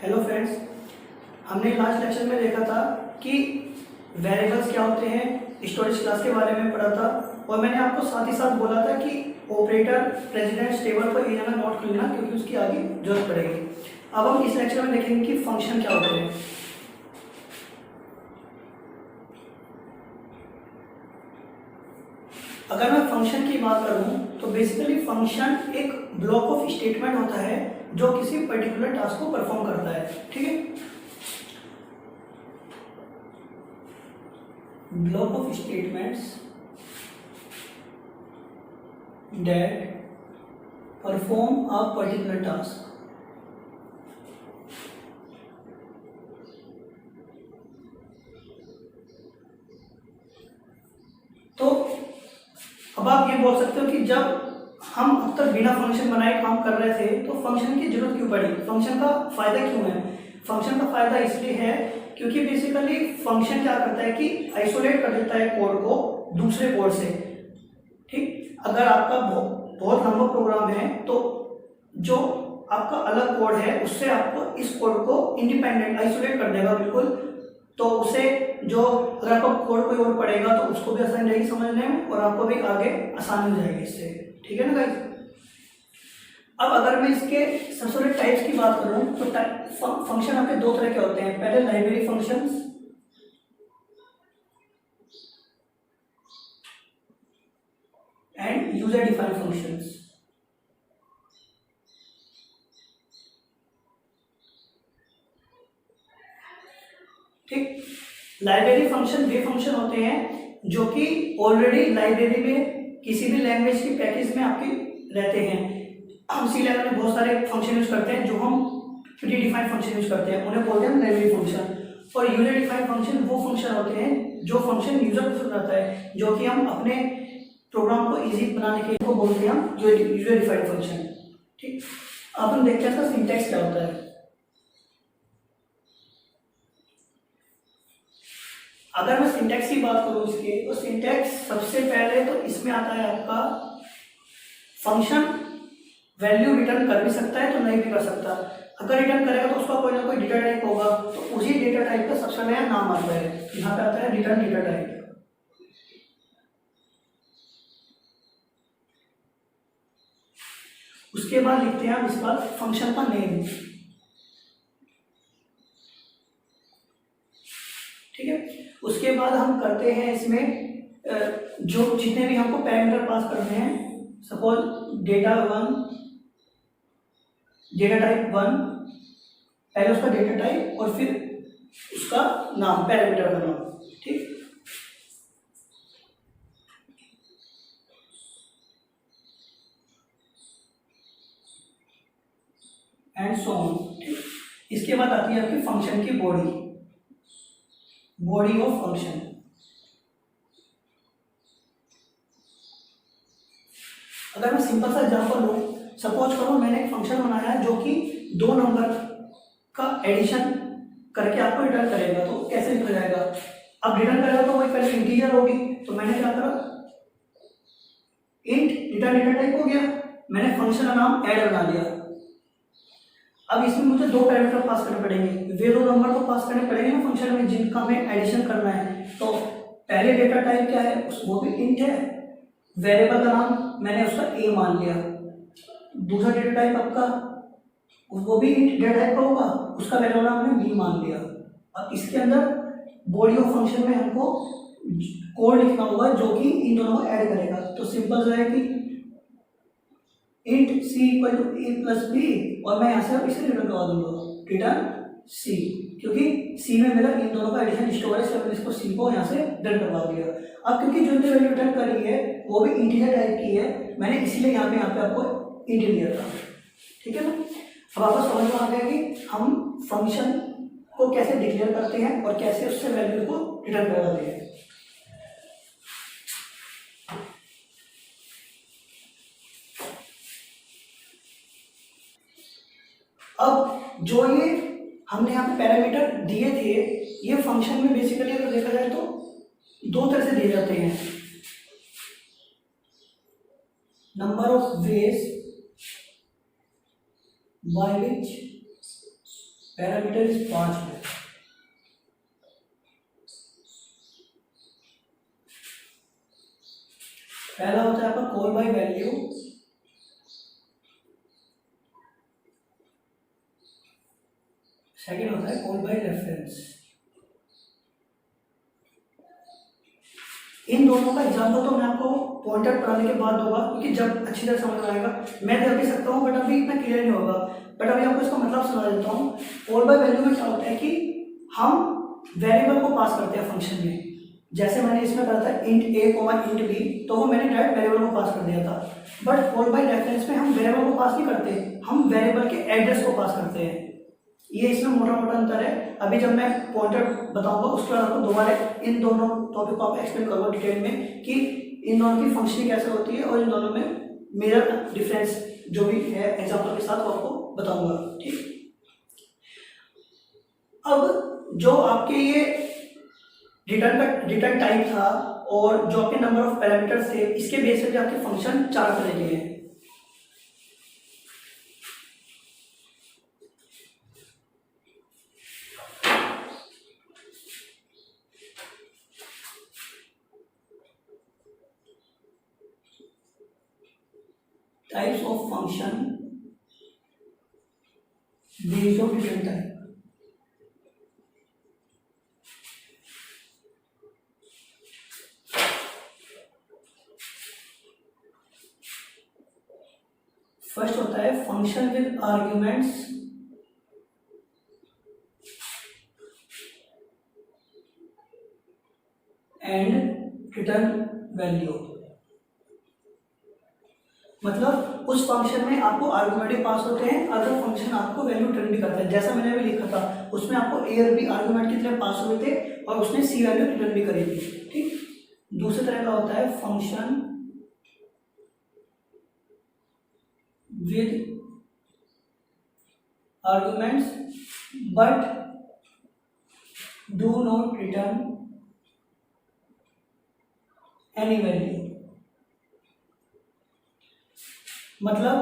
Hello friends, हमने last lecture में देखा था कि वेरिएबल्स क्या होते हैं, स्टोरेज क्लास के बारे में पढ़ा था और मैंने आपको साथ ही साथ बोला था कि ऑपरेटर प्रेसिडेंस टेबल पर ये जगह नोट कर लेना क्योंकि उसकी आगे जरूरत पड़ेगी। अब हम इस लेक्चर में देखेंगे कि फंक्शन क्या होते हैं। अगर मैं फंक्शन की बात करूं तो बेसिकली फंक्शन एक ब्लॉक ऑफ स्टेटमेंट होता है जो किसी पर्टिकुलर टास्क को परफॉर्म करता है। ठीक है, block of statements that perform a particular task। तो अब आप ये बोल सकते हो कि जब हम अब तक बिना फंक्शन बनाए काम कर रहे थे तो फंक्शन की जरूरत क्यों पड़ी, फंक्शन का फायदा क्यों है। फंक्शन का फायदा इसलिए है क्योंकि बेसिकली फंक्शन क्या करता है कि आइसोलेट कर देता है कोड को दूसरे कोड से। ठीक, अगर आपका बहुत लंबा प्रोग्राम है तो जो आपका अलग कोड है उससे आपको इस कोड को इंडिपेंडेंट आइसोलेट कर देगा बिल्कुल। तो उसे जो अगर आपका कोड कोई और पढ़ेगा तो उसको भी आसानी रहेगी समझने में और आपको भी आगे आसानी हो जाएगी इससे। ठीक है ना गाइस। अब अगर मैं इसके सबसे बड़े टाइप्स की बात करूं तो फंक्शन आपके दो तरह के होते हैं। पहले library functions and user defined functions. ठीक, लाइब्रेरी फंक्शन वे फंक्शन होते हैं जो कि ऑलरेडी लाइब्रेरी में किसी भी लैंग्वेज की पैकेज में आपके रहते हैं। हम सी लेवल में बहुत सारे फंक्शन यूज करते हैं जो हम प्री डिफाइंड फंक्शन यूज करते हैं, उन्हें बोलते हैं लाइब्रेरी फंक्शन। और यूजर डिफाइंड फंक्शन वो फंक्शन होते हैं जो फंक्शन यूजर को समझाता है, जो कि हम अपने प्रोग्राम को इजी बनाने के लिए बोलते हैं हम यूजर डिफाइंड फंक्शन। ठीक, अब हम देखते हैं इसका सिंटैक्स क्या होता है। अगर मैं सिंटैक्स की बात करूं इसके तो सिंटैक्स सबसे पहले तो इसमें आता है आपका फंक्शन वैल्यू रिटर्न कर भी सकता है तो नहीं भी कर सकता। अगर रिटर्न करेगा तो उसका कोई ना कोई डेटा टाइप होगा, तो उसी डेटा टाइप का सबसे नया नाम आता है। यहाँ पे आता है रिटर्न डेटा टाइप। उसके बाद लिखते हैं हम इस बार फंक्शन का नेम। ठीक है, उसके बाद हम करते हैं इसमें जो जितने भी हमको पैरामीटर पास करने हैं, सपोज डेटा टाइप 1, पहले उसका डेटा टाइप और फिर उसका नाम, पैरामीटर का नाम। ठीक, एंड सो ऑन। ठीक, इसके बाद आती है आपकी फंक्शन की बॉडी ऑफ फंक्शन। अगर मैं सिंपल सा एग्जांपल लूं, सपोज करो मैंने एक फंक्शन बनाया है जो कि 2 नंबर का एडिशन करके आपको रिटर्न करेगा। तो कैसे लिखा जाएगा, अब रिटर्न करेगा तो वही पहले इंटीजर होगी, तो मैंने क्या करा, इंट रिटर्न डेटा टाइप हो गया, मैंने फंक्शन का नाम ऐड बना दिया। अब इसमें मुझे 2 पैरामीटर पास करने पड़ेंगे, वे 2 नंबर को पास करने पड़ेंगे ना फंक्शन में जिनका हमें एडिशन करना है। तो पहले डेटा टाइप क्या है, वो भी इंट है, वेरिएबल का नाम मैंने उसका ए मान लिया। दूसरा डेटा टाइप आपका वो भी इंट डेटा टाइप का होगा, उसका वेरिएबल नाम मैंने बी मान लिया। अब इसके अंदर बॉडी ऑफ फंक्शन में हमको कोड लिखना होगा जो कि इन दोनों को ऐड करेगा। तो सिंपल सा है कि int C equal to A plus B और मैं यहाँ से इसे रिटर्न करवा दूंगा रिटर्न सी, क्योंकि सी में मेरा इन दोनों का एडिशन स्टोर है, मैंने इसको सी को यहाँ से रिटर्न करवा दिया। अब क्योंकि जो वैल्यू रिटर्न करी है वो भी इंटीजर टाइप की है, मैंने इसीलिए यहाँ पे आपको इंट लिया था। ठीक है ना, अब आपको समझ में आ गया कि हम फंक्शन को कैसे डिक्लेयर करते हैं और कैसे उससे वैल्यू को रिटर्न करवाते हैं। अब जो ये हमने यहाँ पे पैरामीटर दिए थे, ये फंक्शन में बेसिकली अगर देखा जाए तो 2 तरह से दिए जाते हैं। Number of ways by which parameter इस 5 में। पहला होता है आपका कॉल बाय वैल्यू, सेकेंड होता है कॉल बाय रेफरेंस। इन दोनों का एग्जाम्पल तो मैं आपको पॉइंटर पढ़ाने के बाद दूंगा, क्योंकि जब अच्छी तरह समझ में आएगा। मैं दे भी सकता हूँ बट अभी इतना क्लियर नहीं होगा, बट अभी आपको इसका मतलब समझा देता हूँ। कॉल बाय वैल्यू में क्या होता है कि हम वेरिएबल को पास करते हैं फंक्शन में। जैसे मैंने इसमें करा था इंट ए कोमा इंट बी, तो वो मैंने डायरेक्ट वेरिएबल को पास कर दिया था। बट कॉल बाय रेफरेंस में हम वेरिएबल को पास नहीं करते, हम वेरिएबल के एड्रेस को पास करते हैं। ये इसमें मोटा मोटा अंतर है। अभी जब मैं पॉइंटर बताऊंगा उसके बाद आपको दोबारा इन दोनों टॉपिक को आप एक्सप्लेन करूंगा डिटेल में कि इन दोनों की फंक्शनिंग कैसे होती है और इन दोनों में मेजर डिफरेंस जो भी है एग्जांपल के साथ वो आपको बताऊंगा। ठीक, अब जो आपके ये रिटर्न टाइप था और जो आपके नंबर ऑफ पैरामीटर्स थे, इसके बेस पे आपके फंक्शन 4 तरह के हैं। Types of function based on return type। First होता है function with arguments and return value. मतलब उस फंक्शन में आपको आर्गुमेंट पास होते हैं, अदर फंक्शन आपको वैल्यू रिटर्न भी करता है। जैसा मैंने अभी लिखा था उसमें आपको ए और बी आर्गुमेंट की तरह पास हुए थे और उसने सी वैल्यू रिटर्न भी करी थी। ठीक, दूसरे तरह का होता है function with arguments but do not return any value. मतलब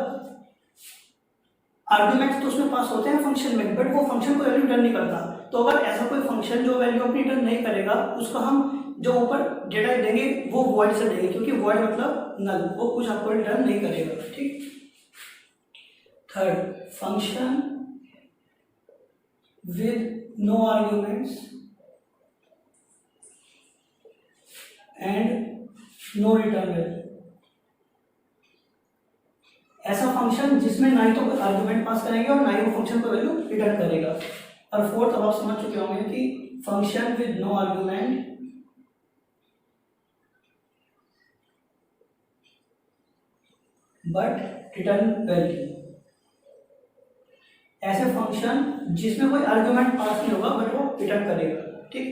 आर्गुमेंट्स तो उसमें पास होते हैं फंक्शन में, बट वो फंक्शन को वैल्यू रिटर्न नहीं करता। तो अगर ऐसा कोई फंक्शन जो वैल्यू अपनी रिटर्न नहीं करेगा, उसको हम जो ऊपर डेटा देंगे वो वॉइड से देंगे, क्योंकि वॉइड मतलब नल, वो कुछ आपको रिटर्न नहीं करेगा। ठीक, third function with no arguments and no return value. ऐसा फंक्शन जिसमें ना ही तो कोई आर्गुमेंट पास करेंगे और ना ही वो फंक्शन को वैल्यू रिटर्न करेगा। और फोर्थ अब आप समझ चुके होंगे कि function with no argument but return value. ऐसे फंक्शन जिसमें कोई आर्गुमेंट पास नहीं होगा बट वो रिटर्न करेगा। ठीक,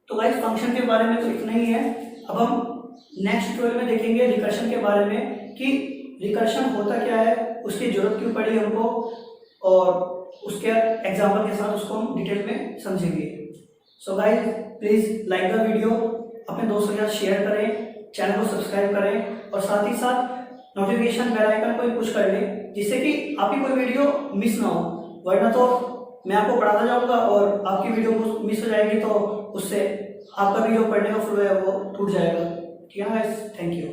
तो गाइस फंक्शन के बारे में तो इतना ही है। अब हम नेक्स्ट ट्यूटोरियल में देखेंगे रिकर्शन के बारे में कि रिकर्शन होता क्या है, उसकी जरूरत क्यों पड़ी हमको, और उसके एग्जांपल के साथ उसको हम डिटेल में समझेंगे। So guys please like the video, अपने दोस्तों के साथ शेयर करें, चैनल को सब्सक्राइब करें और साथ ही साथ नोटिफिकेशन बेल आइकन को पुश कर लें, जिससे कि आपकी कोई वीडियो मिस ना हो। वरना तो मैं आपको पढ़ाता जाऊंगा और आपकी वीडियो मिस हो जाएगी, तो उससे आपका वीडियो पढ़ने का फ्लो है वो टूट जाएगा। ठीक है गाइस, थैंक यू।